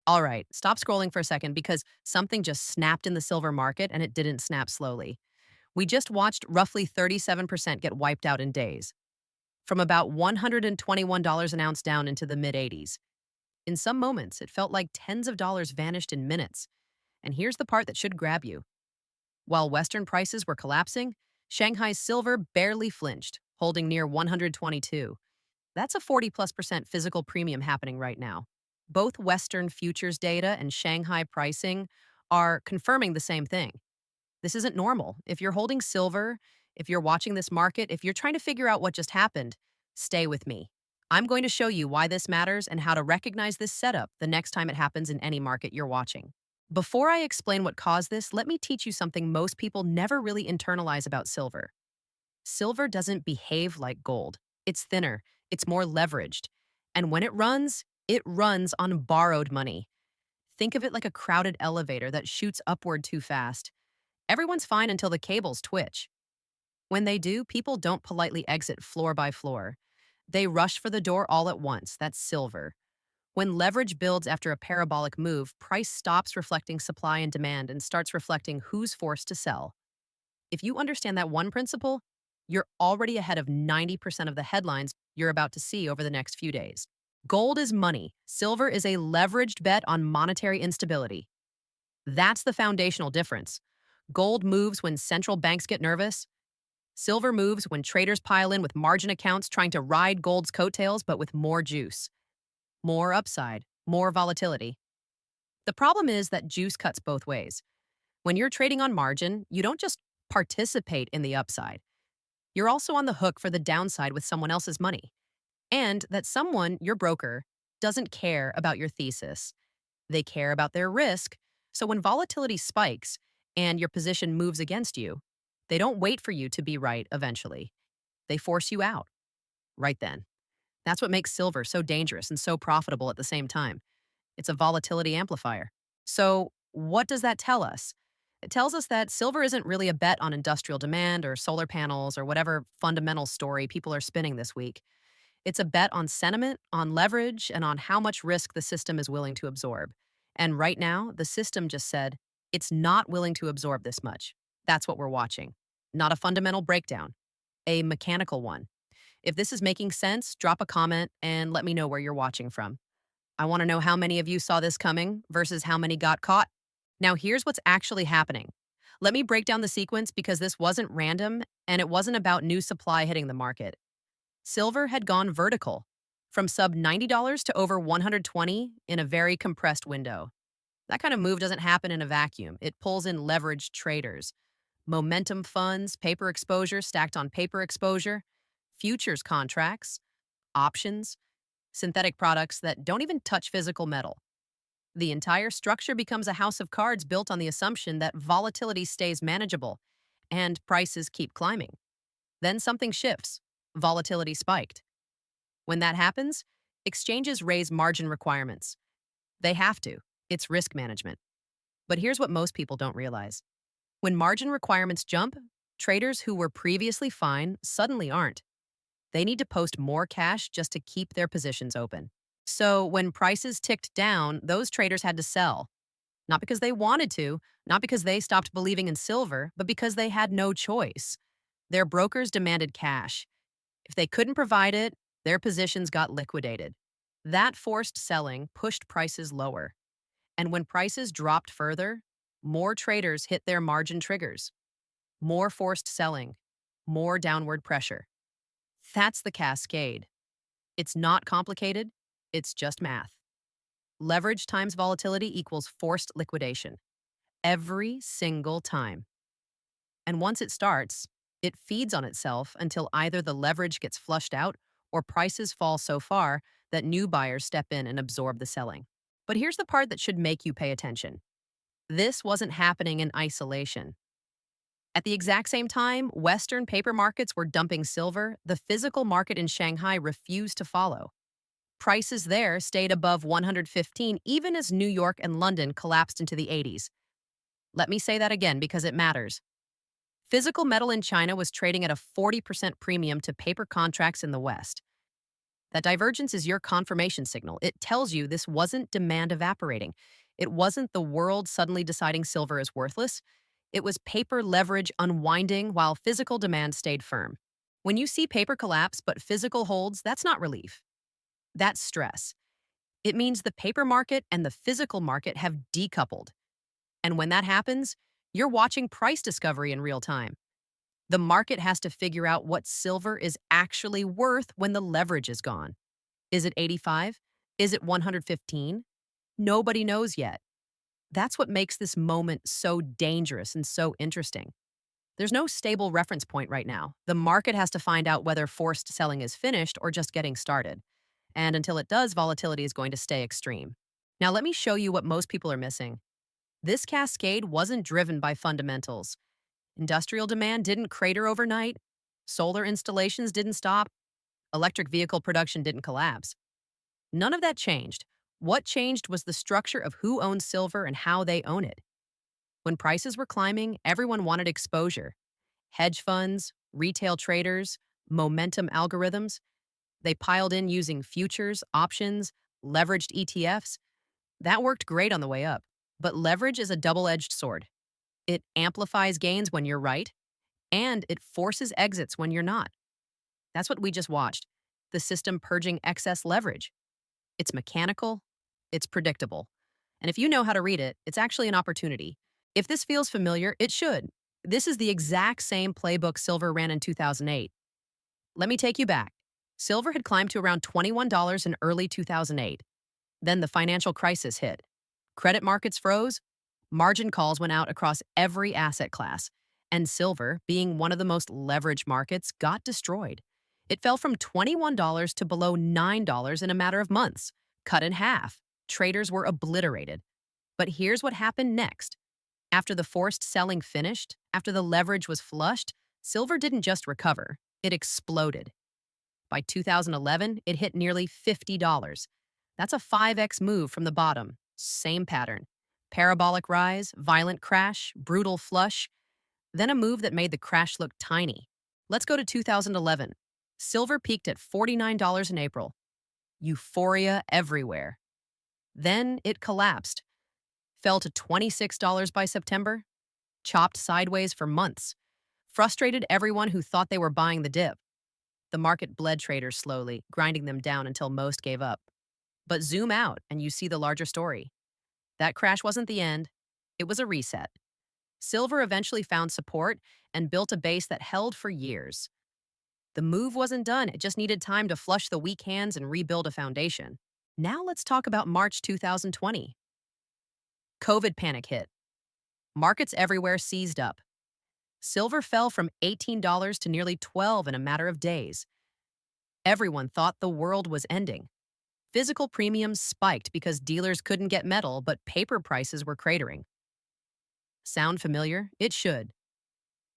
All right, stop scrolling for a second because something just snapped in the silver market and it didn't snap slowly. We just watched roughly 37% get wiped out in days, from about $121 an ounce down into the mid 80s. In some moments, it felt like tens of dollars vanished in minutes. And here's the part that should grab you. While Western prices were collapsing, Shanghai's silver barely flinched, holding near 122. That's a 40 plus percent physical premium happening right now. Both Western futures data and Shanghai pricing are confirming the same thing. This isn't normal. If you're holding silver, if you're watching this market, if you're trying to figure out what just happened, stay with me. I'm going to show you why this matters and how to recognize this setup the next time it happens in any market you're watching. Before I explain what caused this, let me teach you something most people never really internalize about silver. Silver doesn't behave like gold. It's thinner, it's more leveraged. And when it runs on borrowed money. Think of it like a crowded elevator that shoots upward too fast. Everyone's fine until the cables twitch. When they do, people don't politely exit floor by floor. They rush for the door all at once. That's silver. When leverage builds after a parabolic move, price stops reflecting supply and demand and starts reflecting who's forced to sell. If you understand that one principle, you're already ahead of 90% of the headlines you're about to see over the next few days. Gold is money. Silver is a leveraged bet on monetary instability. That's the foundational difference. Gold moves when central banks get nervous. Silver moves when traders pile in with margin accounts trying to ride gold's coattails, but with more juice, more upside, more volatility. The problem is that juice cuts both ways. When you're trading on margin, you don't just participate in the upside. You're also on the hook for the downside with someone else's money. And that someone, your broker, doesn't care about your thesis. They care about their risk. So when volatility spikes and your position moves against you, they don't wait for you to be right eventually. They force you out right then. That's what makes silver so dangerous and so profitable at the same time. It's a volatility amplifier. So, what does that tell us? It tells us that silver isn't really a bet on industrial demand or solar panels or whatever fundamental story people are spinning this week. It's a bet on sentiment, on leverage, and on how much risk the system is willing to absorb. And right now, the system just said it's not willing to absorb this much. That's what we're watching. Not a fundamental breakdown, a mechanical one. If this is making sense, drop a comment and let me know where you're watching from. I want to know how many of you saw this coming versus how many got caught. Now, here's what's actually happening. Let me break down the sequence because this wasn't random and it wasn't about new supply hitting the market. Silver had gone vertical from sub $90 to over 120 in a very compressed window. That kind of move doesn't happen in a vacuum. It pulls in leveraged traders, momentum funds, paper exposure stacked on paper exposure, futures contracts, options, synthetic products that don't even touch physical metal. The entire structure becomes a house of cards built on the assumption that volatility stays manageable and prices keep climbing. Then something shifts. Volatility spiked. When that happens, exchanges raise margin requirements. They have to. It's risk management. But here's what most people don't realize. When margin requirements jump, traders who were previously fine suddenly aren't. They need to post more cash just to keep their positions open. So when prices ticked down, those traders had to sell. Not because they wanted to, not because they stopped believing in silver, but because they had no choice. Their brokers demanded cash. If they couldn't provide it, their positions got liquidated. That forced selling pushed prices lower. And when prices dropped further, more traders hit their margin triggers. More forced selling, more downward pressure. That's the cascade. It's not complicated, it's just math. Leverage times volatility equals forced liquidation. Every single time. And once it starts, it feeds on itself until either the leverage gets flushed out or prices fall so far that new buyers step in and absorb the selling. But here's the part that should make you pay attention. This wasn't happening in isolation. At the exact same time, Western paper markets were dumping silver, the physical market in Shanghai refused to follow. Prices there stayed above 115 even as New York and London collapsed into the 80s. Let me say that again because it matters. Physical metal in China was trading at a 40% premium to paper contracts in the West. That divergence is your confirmation signal. It tells you this wasn't demand evaporating. It wasn't the world suddenly deciding silver is worthless. It was paper leverage unwinding while physical demand stayed firm. When you see paper collapse but physical holds, that's not relief. That's stress. It means the paper market and the physical market have decoupled. And when that happens, you're watching price discovery in real time. The market has to figure out what silver is actually worth when the leverage is gone. Is it 85? Is it 115? Nobody knows yet. That's what makes this moment so dangerous and so interesting. There's no stable reference point right now. The market has to find out whether forced selling is finished or just getting started. And until it does, volatility is going to stay extreme. Now, let me show you what most people are missing. This cascade wasn't driven by fundamentals. Industrial demand didn't crater overnight. Solar installations didn't stop. Electric vehicle production didn't collapse. None of that changed. What changed was the structure of who owns silver and how they own it. When prices were climbing, everyone wanted exposure. Hedge funds, retail traders, momentum algorithms. They piled in using futures, options, leveraged ETFs. That worked great on the way up. But leverage is a double-edged sword. It amplifies gains when you're right, and it forces exits when you're not. That's what we just watched. The system purging excess leverage. It's mechanical, it's predictable. And if you know how to read it, it's actually an opportunity. If this feels familiar, it should. This is the exact same playbook silver ran in 2008. Let me take you back. Silver had climbed to around $21 in early 2008. Then the financial crisis hit. Credit markets froze. Margin calls went out across every asset class. And silver, being one of the most leveraged markets, got destroyed. It fell from $21 to below $9 in a matter of months, cut in half. Traders were obliterated. But here's what happened next. After the forced selling finished, after the leverage was flushed, silver didn't just recover, it exploded. By 2011, it hit nearly $50. That's a 5x move from the bottom. Same pattern. Parabolic rise, violent crash, brutal flush, then a move that made the crash look tiny. Let's go to 2011. Silver peaked at $49 in April. Euphoria everywhere. Then it collapsed, fell to $26 by September, chopped sideways for months, frustrated everyone who thought they were buying the dip. The market bled traders slowly, grinding them down until most gave up. But zoom out and you see the larger story. That crash wasn't the end, it was a reset. Silver eventually found support and built a base that held for years. The move wasn't done, it just needed time to flush the weak hands and rebuild a foundation. Now let's talk about March 2020. COVID panic hit. Markets everywhere seized up. Silver fell from $18 to nearly $12 in a matter of days. Everyone thought the world was ending. Physical premiums spiked because dealers couldn't get metal, but paper prices were cratering. Sound familiar? It should.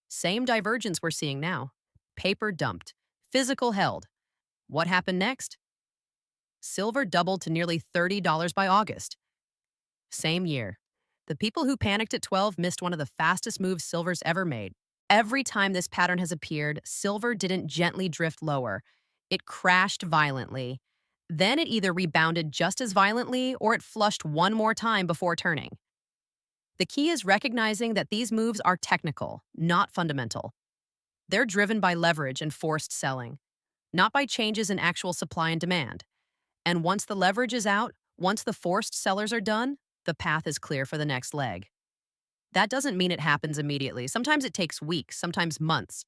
Same divergence we're seeing now. Paper dumped. Physical held. What happened next? Silver doubled to nearly $30 by August. Same year. The people who panicked at 12 missed one of the fastest moves silver's ever made. Every time this pattern has appeared, silver didn't gently drift lower. It crashed violently. Then it either rebounded just as violently or it flushed one more time before turning. The key is recognizing that these moves are technical, not fundamental. They're driven by leverage and forced selling, not by changes in actual supply and demand. And once the leverage is out, once the forced sellers are done, the path is clear for the next leg. That doesn't mean it happens immediately. Sometimes it takes weeks, sometimes months.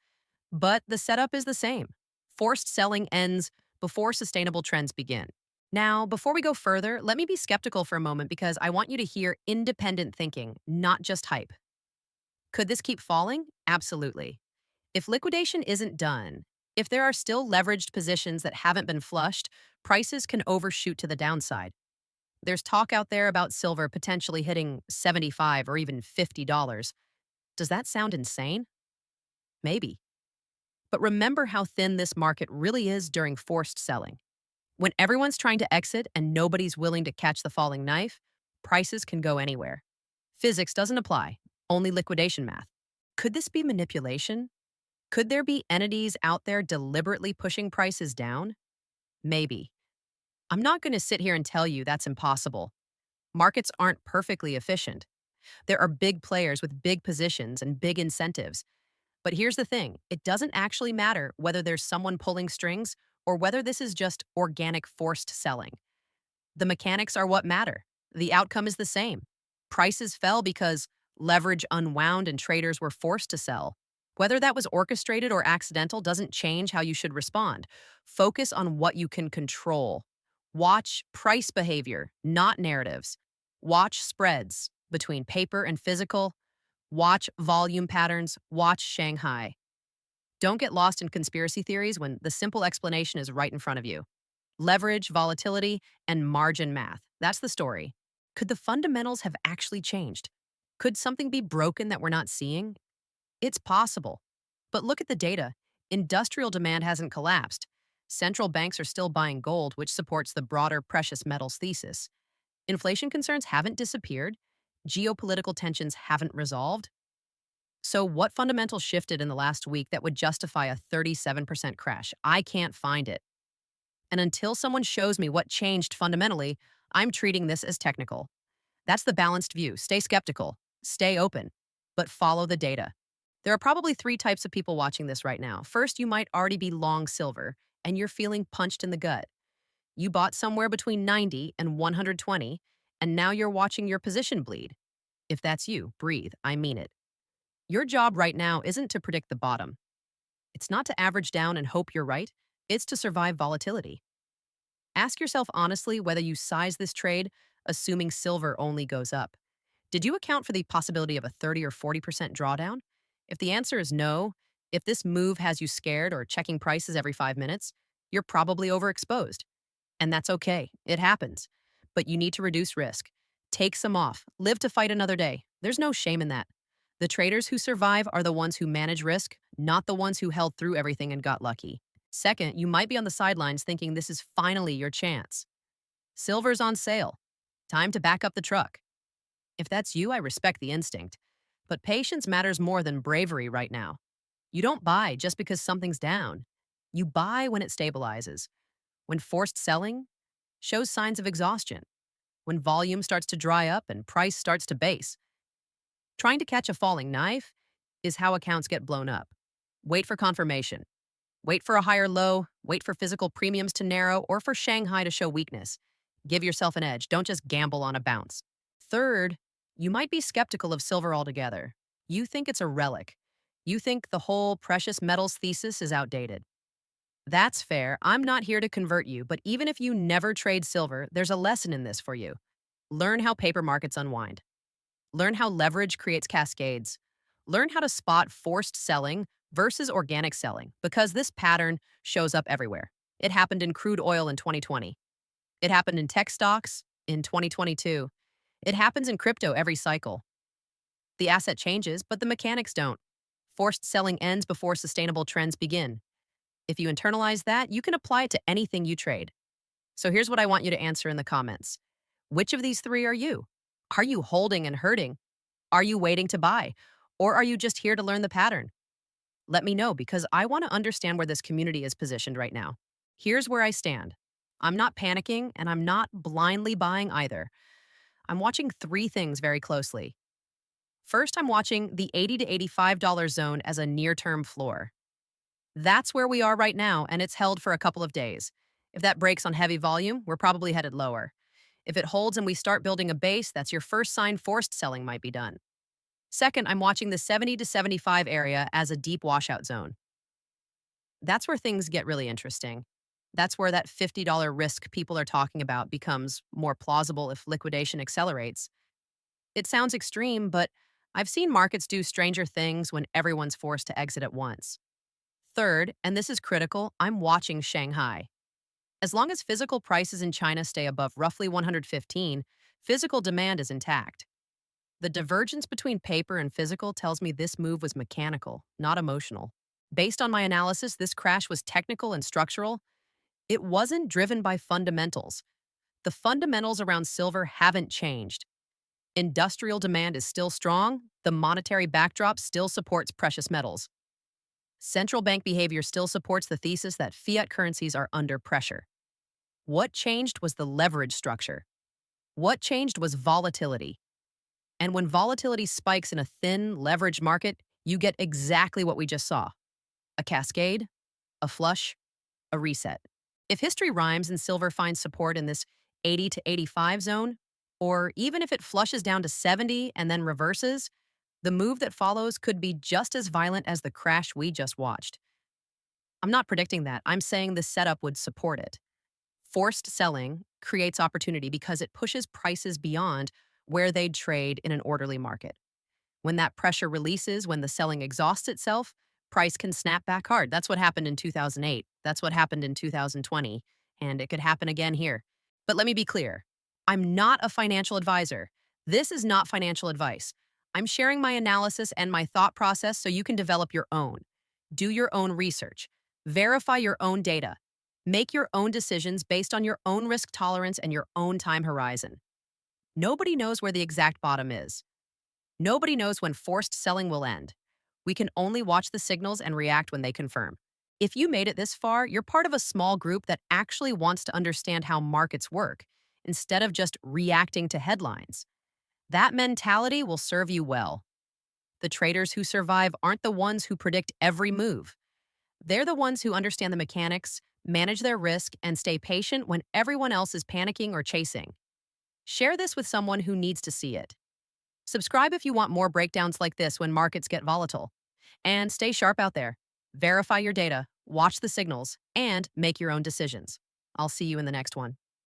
But the setup is the same. Forced selling ends before sustainable trends begin. Now, before we go further, let me be skeptical for a moment because I want you to hear independent thinking, not just hype. Could this keep falling? Absolutely. If liquidation isn't done, if there are still leveraged positions that haven't been flushed, prices can overshoot to the downside. There's talk out there about silver potentially hitting $75 or even $50. Does that sound insane? Maybe. But remember how thin this market really is during forced selling. When everyone's trying to exit and nobody's willing to catch the falling knife, prices can go anywhere. Physics doesn't apply, only liquidation math. Could this be manipulation? Could there be entities out there deliberately pushing prices down? Maybe. I'm not going to sit here and tell you that's impossible. Markets aren't perfectly efficient. There are big players with big positions and big incentives. But here's the thing, it doesn't actually matter whether there's someone pulling strings or whether this is just organic forced selling. The mechanics are what matter. The outcome is the same. Prices fell because leverage unwound and traders were forced to sell. Whether that was orchestrated or accidental doesn't change how you should respond. Focus on what you can control. Watch price behavior, not narratives. Watch spreads between paper and physical. Watch volume patterns. Watch Shanghai. Don't get lost in conspiracy theories when the simple explanation is right in front of you. Leverage, volatility, and margin math. That's the story. Could the fundamentals have actually changed? Could something be broken that we're not seeing? It's possible. But look at the data. Industrial demand hasn't collapsed. Central banks are still buying gold, which supports the broader precious metals thesis. Inflation concerns haven't disappeared. Geopolitical tensions haven't resolved. So, what fundamentals shifted in the last week that would justify a 37% crash? I can't find it. And until someone shows me what changed fundamentally, I'm treating this as technical. That's the balanced view. Stay skeptical, stay open, but follow the data. There are probably three types of people watching this right now. First, you might already be long silver and you're feeling punched in the gut. You bought somewhere between 90 and 120, and now you're watching your position bleed. If that's you, breathe. I mean it. Your job right now isn't to predict the bottom. It's not to average down and hope you're right. It's to survive volatility. Ask yourself honestly whether you size this trade, assuming silver only goes up. Did you account for the possibility of a 30 or 40% drawdown? If the answer is no, if this move has you scared or checking prices every 5 minutes, you're probably overexposed. And that's okay, it happens. But you need to reduce risk. Take some off, live to fight another day. There's no shame in that. The traders who survive are the ones who manage risk, not the ones who held through everything and got lucky. Second, you might be on the sidelines thinking this is finally your chance. Silver's on sale. Time to back up the truck. If that's you, I respect the instinct. But patience matters more than bravery right now. You don't buy just because something's down. You buy when it stabilizes. When forced selling shows signs of exhaustion. When volume starts to dry up and price starts to base. Trying to catch a falling knife is how accounts get blown up. Wait for confirmation. Wait for a higher low, wait for physical premiums to narrow, or for Shanghai to show weakness. Give yourself an edge. Don't just gamble on a bounce. Third, you might be skeptical of silver altogether. You think it's a relic. You think the whole precious metals thesis is outdated. That's fair. I'm not here to convert you, but even if you never trade silver, there's a lesson in this for you. Learn how paper markets unwind. Learn how leverage creates cascades. Learn how to spot forced selling versus organic selling, because this pattern shows up everywhere. It happened in crude oil in 2020. It happened in tech stocks in 2022. It happens in crypto every cycle. The asset changes, but the mechanics don't. Forced selling ends before sustainable trends begin. If you internalize that, you can apply it to anything you trade. So here's what I want you to answer in the comments. Which of these three are you? Are you holding and hurting? Are you waiting to buy? Or are you just here to learn the pattern? Let me know, because I want to understand where this community is positioned right now. Here's where I stand. I'm not panicking and I'm not blindly buying either. I'm watching three things very closely. First, I'm watching the $80 to $85 zone as a near-term floor. That's where we are right now, and it's held for a couple of days. If that breaks on heavy volume, we're probably headed lower. If it holds and we start building a base, that's your first sign forced selling might be done. Second, I'm watching the 70 to 75 area as a deep washout zone. That's where things get really interesting. That's where that $50 risk people are talking about becomes more plausible if liquidation accelerates. It sounds extreme, but I've seen markets do stranger things when everyone's forced to exit at once. Third, and this is critical, I'm watching Shanghai. As long as physical prices in China stay above roughly 115, physical demand is intact. The divergence between paper and physical tells me this move was mechanical, not emotional. Based on my analysis, this crash was technical and structural. It wasn't driven by fundamentals. The fundamentals around silver haven't changed. Industrial demand is still strong. The monetary backdrop still supports precious metals. Central bank behavior still supports the thesis that fiat currencies are under pressure. What changed was the leverage structure. What changed was volatility. And when volatility spikes in a thin, leveraged market, you get exactly what we just saw: a cascade, a flush, a reset. If history rhymes and silver finds support in this 80 to 85 zone, or even if it flushes down to 70 and then reverses, the move that follows could be just as violent as the crash we just watched. I'm not predicting that. I'm saying this setup would support it. Forced selling creates opportunity because it pushes prices beyond where they'd trade in an orderly market. When that pressure releases, when the selling exhausts itself, price can snap back hard. That's what happened in 2008. That's what happened in 2020. And it could happen again here. But let me be clear: I'm not a financial advisor. This is not financial advice. I'm sharing my analysis and my thought process so you can develop your own. Do your own research. Verify your own data. Make your own decisions based on your own risk tolerance and your own time horizon. Nobody knows where the exact bottom is. Nobody knows when forced selling will end. We can only watch the signals and react when they confirm. If you made it this far, you're part of a small group that actually wants to understand how markets work, instead of just reacting to headlines. That mentality will serve you well. The traders who survive aren't the ones who predict every move. They're the ones who understand the mechanics, manage their risk, and stay patient when everyone else is panicking or chasing. Share this with someone who needs to see it. Subscribe if you want more breakdowns like this when markets get volatile. And stay sharp out there. Verify your data, watch the signals, and make your own decisions. I'll see you in the next one.